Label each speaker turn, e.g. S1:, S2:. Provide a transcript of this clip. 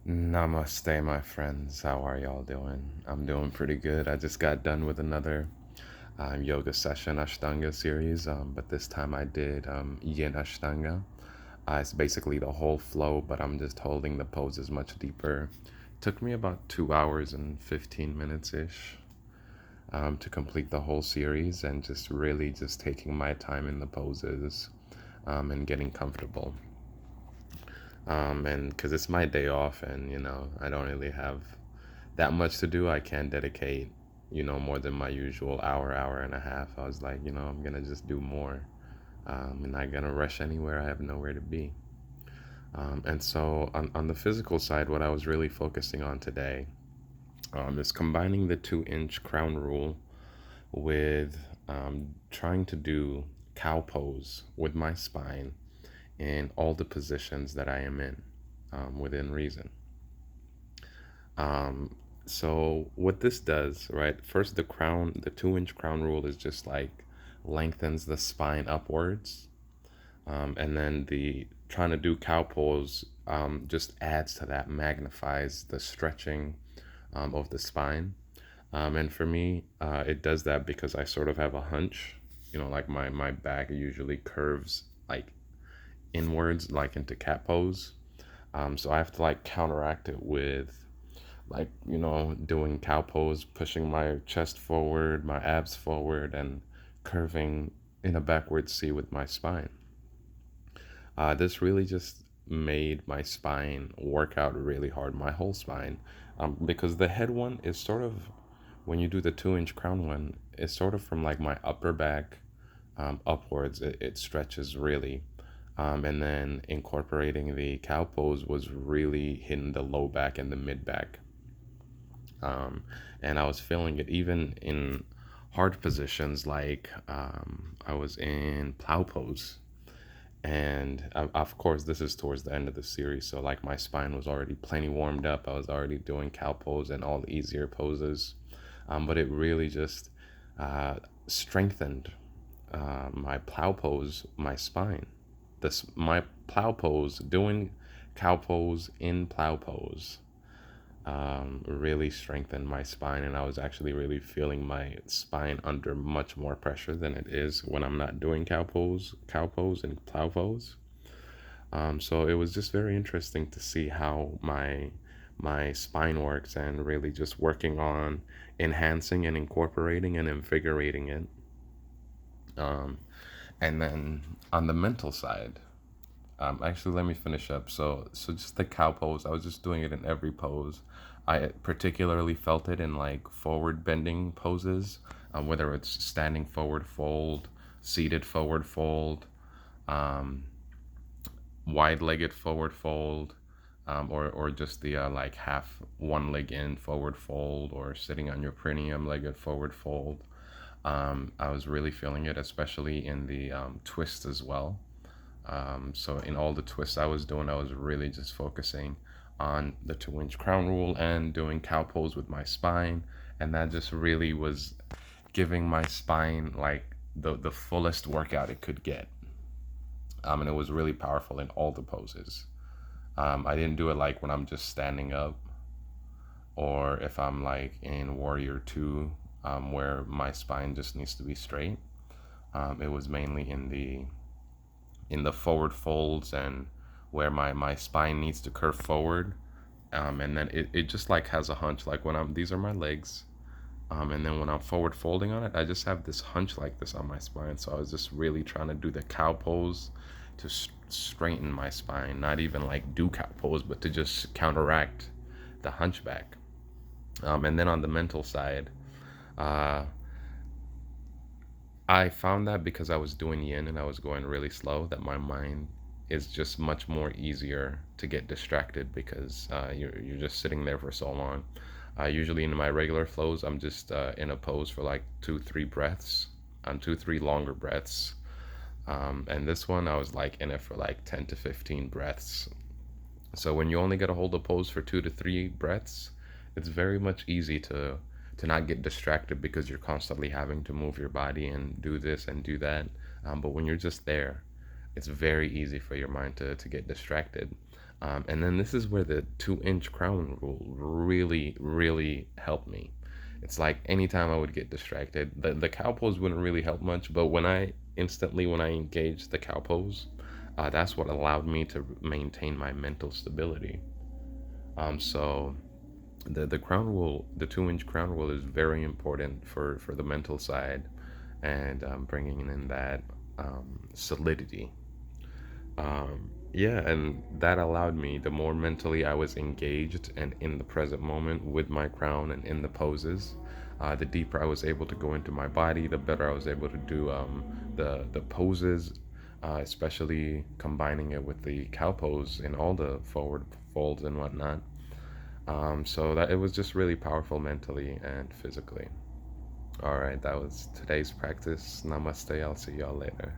S1: Namaste, my friends. How are y'all doing? I'm doing pretty good. I just got done with another yoga session, Ashtanga series, but this time I did Yin Ashtanga. It's basically the whole flow, but I'm just holding the poses much deeper. Took me about 2 hours and 15 minutes ish to complete the whole series, and just really just taking my time in the poses and getting comfortable. And because it's my day off, and I don't really have that much to do. I can't dedicate, more than my usual hour and a half. I was like, I'm gonna just do more. I'm not gonna rush anywhere. I have nowhere to be. And so on the physical side, what I was really focusing on today is combining the 2 inch crown rule with trying to do cow pose with my spine in all the positions that I am in within reason. Um, so what this does, right? First, the 2 inch crown rule is just like lengthens the spine upwards, and then the trying to do cow pose just adds to that, magnifies the stretching of the spine. And for me, it does that because I sort of have a hunch, like my back usually curves like inwards, like into cat pose. So I have to like counteract it with like doing cow pose, pushing my chest forward, my abs forward, and curving in a backward C with my spine. This really just made my spine work out really hard, my whole spine, because the head one is sort of, when you do the 2 inch crown one, it's sort of from like my upper back upwards. It stretches really. And then incorporating the cow pose was really hitting the low back and the mid back. um, and I was feeling it even in hard positions, like I was in plow pose, and of course this is towards the end of the series, so like my spine was already plenty warmed up. I was already doing cow pose and all the easier poses, but it really just strengthened my plow pose, my spine. This my plow pose, doing cow pose in plow pose really strengthened my spine, and I was actually really feeling my spine under much more pressure than it is when I'm not doing cow pose and plow pose. So it was just very interesting to see how my spine works, and really just working on enhancing and incorporating and invigorating it. Um, and then on the mental side, actually, let me finish up. So just the cow pose, I was just doing it in every pose. I particularly felt it in like forward bending poses, whether it's standing forward fold, seated forward fold, um, wide-legged forward fold, or just the like half one leg in forward fold, or sitting on your perineum legged forward fold. I was really feeling it, especially in the twist as well. So in all the twists I was doing, I was really just focusing on the 2 inch crown rule and doing cow pose with my spine, and that just really was giving my spine like the fullest workout it could get. And it was really powerful in all the poses. I didn't do it like when I'm just standing up, or if I'm like in Warrior Two, where my spine just needs to be straight. It was mainly in the forward folds, and where my spine needs to curve forward, and then it just like has a hunch, like when I'm these are my legs, and then when I'm forward folding on it, I just have this hunch like this on my spine. So I was just really trying to do the cow pose to straighten my spine, not even like do cow pose, but to just counteract the hunchback. And then on the mental side, uh, I found that because I was doing yin and I was going really slow, that my mind is just much more easier to get distracted, because you're just sitting there for so long. Usually in my regular flows, I'm just in a pose for like 2, 3 breaths, and 2, 3 longer breaths. And this one, I was like in it for like 10 to 15 breaths. So when you only get to hold a pose for 2 to 3 breaths, it's very much easy to not get distracted, because you're constantly having to move your body and do this and do that. But when you're just there, it's very easy for your mind to get distracted. And then this is where the 2 inch crown rule really, really helped me. It's like anytime I would get distracted, the cow pose wouldn't really help much, but when I engaged the cow pose, that's what allowed me to maintain my mental stability. So the crown rule, the 2 inch crown rule, is very important for the mental side, and bringing in that solidity. Yeah, and that allowed me, the more mentally I was engaged and in the present moment with my crown and in the poses, the deeper I was able to go into my body, the better I was able to do the poses, especially combining it with the cow pose in all the forward folds and whatnot. So that it was just really powerful mentally and physically. All right, that was today's practice. Namaste. I'll see y'all later.